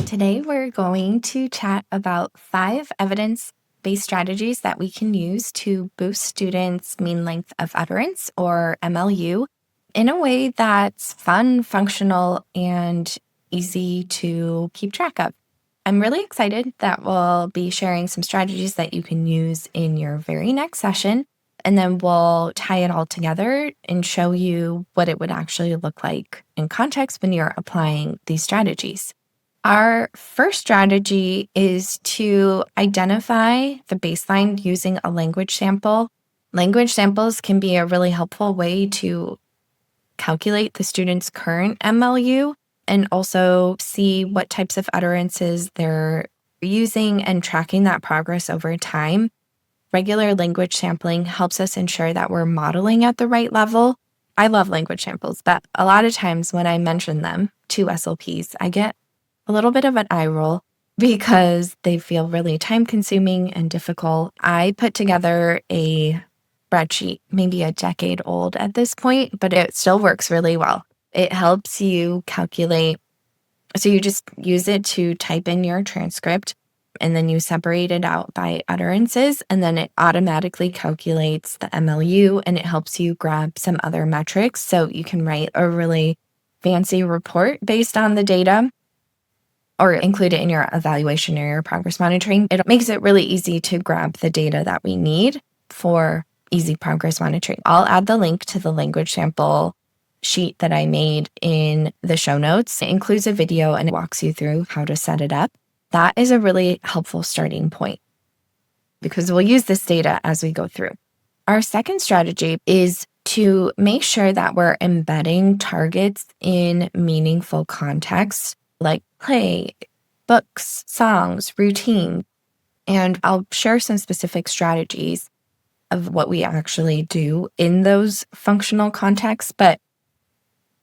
Today, we're going to chat about 5 evidence-based strategies that we can use to boost students' mean length of utterance, or MLU, in a way that's fun, functional, and easy to keep track of. I'm really excited that we'll be sharing some strategies that you can use in your very next session, and then we'll tie it all together and show you what it would actually look like in context when you're applying these strategies. Our first strategy is to identify the baseline using a language sample. Language samples can be a really helpful way to calculate the student's current MLU and also see what types of utterances they're using and tracking that progress over time. Regular language sampling helps us ensure that we're modeling at the right level. I love language samples, but a lot of times when I mention them to SLPs, I get a little bit of an eye roll because they feel really time-consuming and difficult. I put together a spreadsheet, maybe a decade old at this point, but it still works really well. It helps you calculate. So you just use it to type in your transcript, and then you separate it out by utterances, and then it automatically calculates the MLU, and it helps you grab some other metrics so you can write a really fancy report based on the data, or include it in your evaluation or your progress monitoring. It makes it really easy to grab the data that we need for easy progress monitoring. I'll add the link to the language sample sheet that I made in the show notes. It includes a video and it walks you through how to set it up. That is a really helpful starting point because we'll use this data as we go through. Our second strategy is to make sure that we're embedding targets in meaningful context, like play, books, songs, routine. And I'll share some specific strategies of what we actually do in those functional contexts. But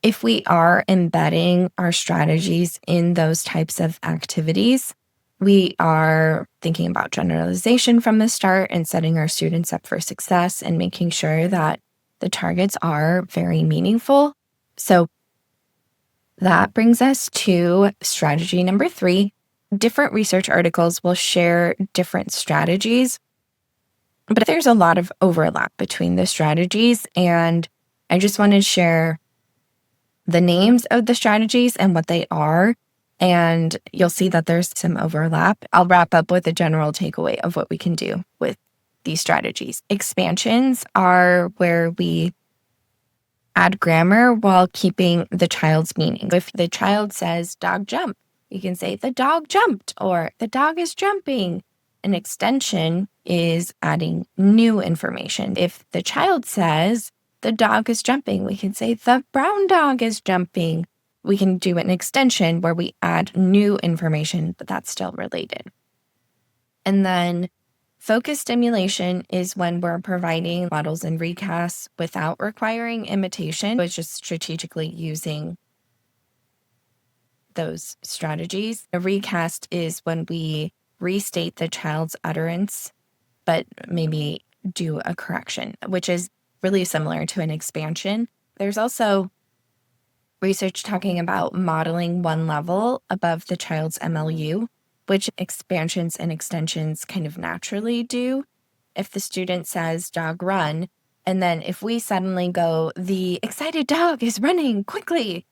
if we are embedding our strategies in those types of activities, we are thinking about generalization from the start and setting our students up for success and making sure that the targets are very meaningful. So that brings us to strategy number 3. Different research articles will share different strategies, but there's a lot of overlap between the strategies, and I just want to share the names of the strategies and what they are, and you'll see that there's some overlap. I'll wrap up with a general takeaway of what we can do with these strategies. Expansions are where we add grammar while keeping the child's meaning. If the child says dog jump, you can say the dog jumped or the dog is jumping. An extension is adding new information. If the child says the dog is jumping, we can say the brown dog is jumping. We can do an extension where we add new information, but that's still related. And then focus stimulation is when we're providing models and recasts without requiring imitation. It's just strategically using those strategies. A recast is when we restate the child's utterance, but maybe do a correction, which is really similar to an expansion. There's also research talking about modeling one level above the child's MLU, which expansions and extensions kind of naturally do. If the student says dog run, and then if we suddenly go, the excited dog is running quickly,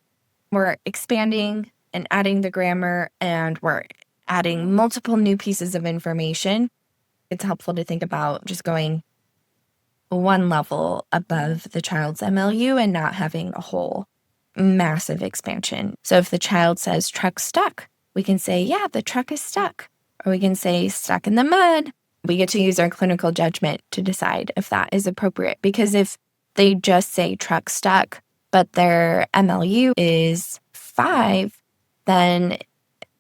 we're expanding and adding the grammar, and we're adding multiple new pieces of information. It's helpful to think about just going one level above the child's MLU and not having a whole massive expansion. So if the child says truck stuck, we can say, yeah, the truck is stuck. Or we can say stuck in the mud. We get to use our clinical judgment to decide if that is appropriate. Because if they just say truck stuck, but their MLU is 5, then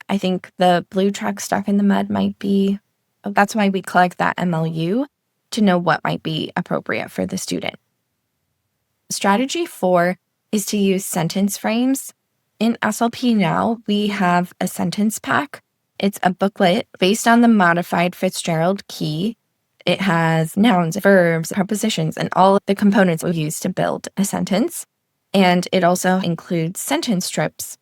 I think the blue truck stuck in the mud might be, that's why we collect that MLU to know what might be appropriate for the student. Strategy 4 is to use sentence frames. In SLP now, we have a sentence pack. It's a booklet based on the modified Fitzgerald key. It has nouns, verbs, prepositions, and all of the components we use to build a sentence. And it also includes sentence strips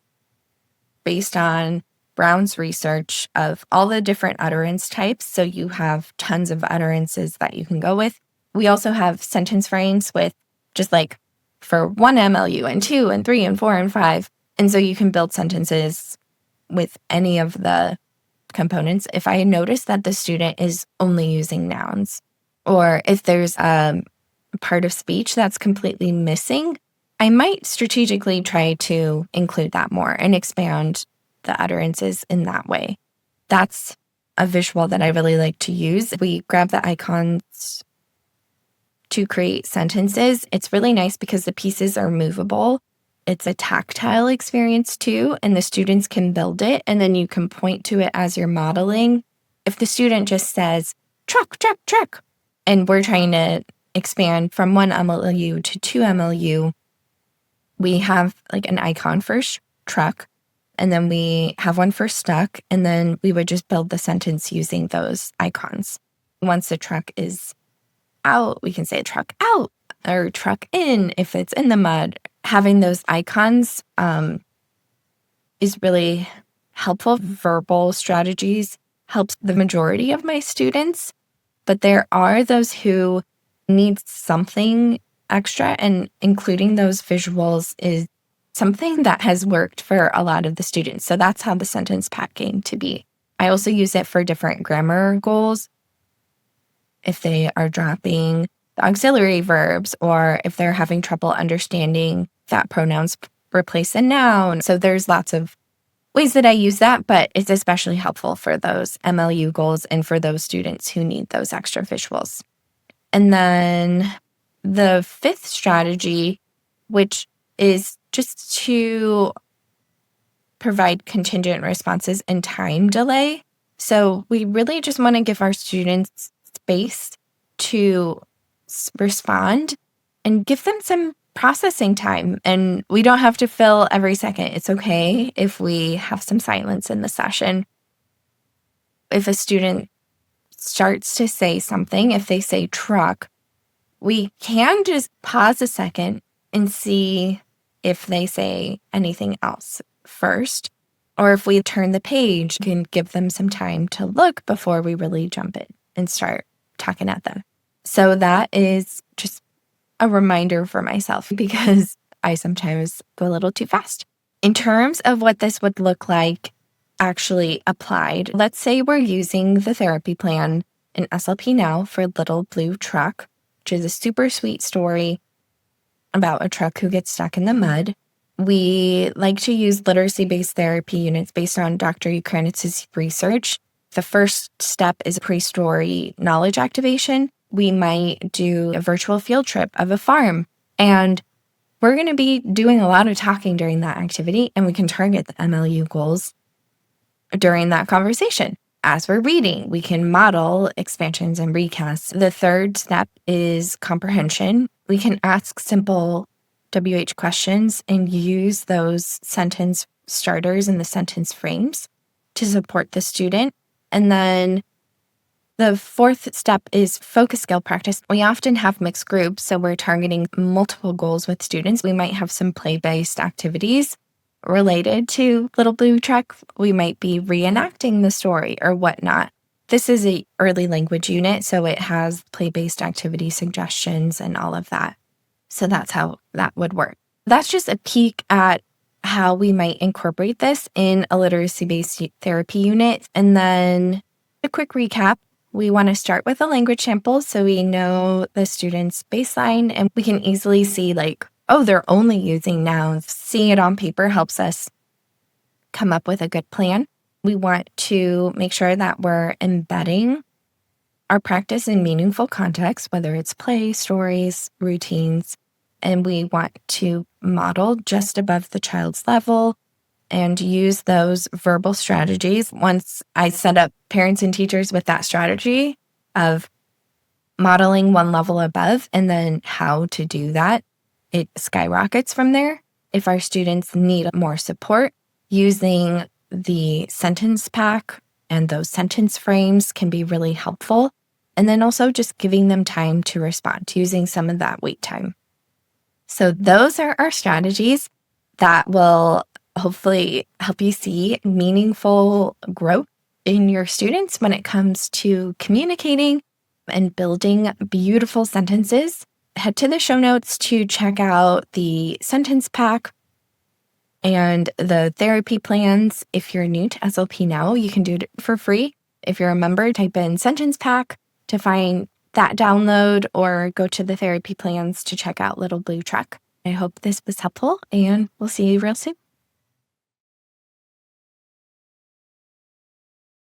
based on Brown's research of all the different utterance types. So you have tons of utterances that you can go with. We also have sentence frames with just like for 1 MLU and 2 and 3 and 4 and 5. And so you can build sentences with any of the components. If I notice that the student is only using nouns, or if there's a part of speech that's completely missing, I might strategically try to include that more and expand the utterances in that way. That's a visual that I really like to use. We grab the icons to create sentences. It's really nice because the pieces are movable. It's a tactile experience too, and the students can build it, and then you can point to it as you're modeling. If the student just says, truck, truck, truck, and we're trying to expand from 1 MLU to 2 MLU, we have like an icon for truck, and then we have one for stuck, and then we would just build the sentence using those icons. Once the truck is out, we can say truck out or truck in if it's in the mud. Having those icons is really helpful. Verbal strategies helps the majority of my students, but there are those who need something extra, and including those visuals is something that has worked for a lot of the students. So that's how the sentence pack came to be. I also use it for different grammar goals. If they are dropping the auxiliary verbs, or if they're having trouble understanding that pronouns replace a noun. So there's lots of ways that I use that, but it's especially helpful for those MLU goals and for those students who need those extra visuals. And then the 5th strategy, which is just to provide contingent responses and time delay. So we really just want to give our students space to respond and give them some processing time. And we don't have to fill every second. It's okay if we have some silence in the session. If a student starts to say something, if they say truck, we can just pause a second and see if they say anything else first. Or if we turn the page, we can give them some time to look before we really jump in and start talking at them. So that is just a reminder for myself because I sometimes go a little too fast. In terms of what this would look like actually applied, let's say we're using the therapy plan in SLP now for Little Blue Truck, which is a super sweet story about a truck who gets stuck in the mud. We like to use literacy-based therapy units based on Dr. Ukrainitz's research. The first step is a pre-story knowledge activation. We might do a virtual field trip of a farm, and we're going to be doing a lot of talking during that activity, and we can target the MLU goals during that conversation. As we're reading, we can model expansions and recasts. The third step is comprehension. We can ask simple WH questions and use those sentence starters and the sentence frames to support the student. And then the fourth step is focus skill practice. We often have mixed groups, so we're targeting multiple goals with students. We might have some play-based activities related to Little Blue Truck. We might be reenacting the story or whatnot. This is an early language unit, so it has play-based activity suggestions and all of that. So that's how that would work. That's just a peek at how we might incorporate this in a literacy-based therapy unit. And then a quick recap. We want to start with a language sample so we know the student's baseline, and we can easily see like, oh, they're only using nouns. Seeing it on paper helps us come up with a good plan. We want to make sure that we're embedding our practice in meaningful context, whether it's play, stories, routines, and we want to model just above the child's level and use those verbal strategies. Once I set up parents and teachers with that strategy of modeling one level above and then how to do that, it skyrockets from there. If our students need more support, using the sentence pack and those sentence frames can be really helpful. And then also just giving them time to respond, using some of that wait time. So those are our strategies that will hopefully help you see meaningful growth in your students when it comes to communicating and building beautiful sentences. Head to the show notes to check out the sentence pack and the therapy plans. If you're new to SLP now, you can do it for free. If you're a member, type in sentence pack to find that download, or go to the therapy plans to check out Little Blue Truck. I hope this was helpful, and we'll see you real soon.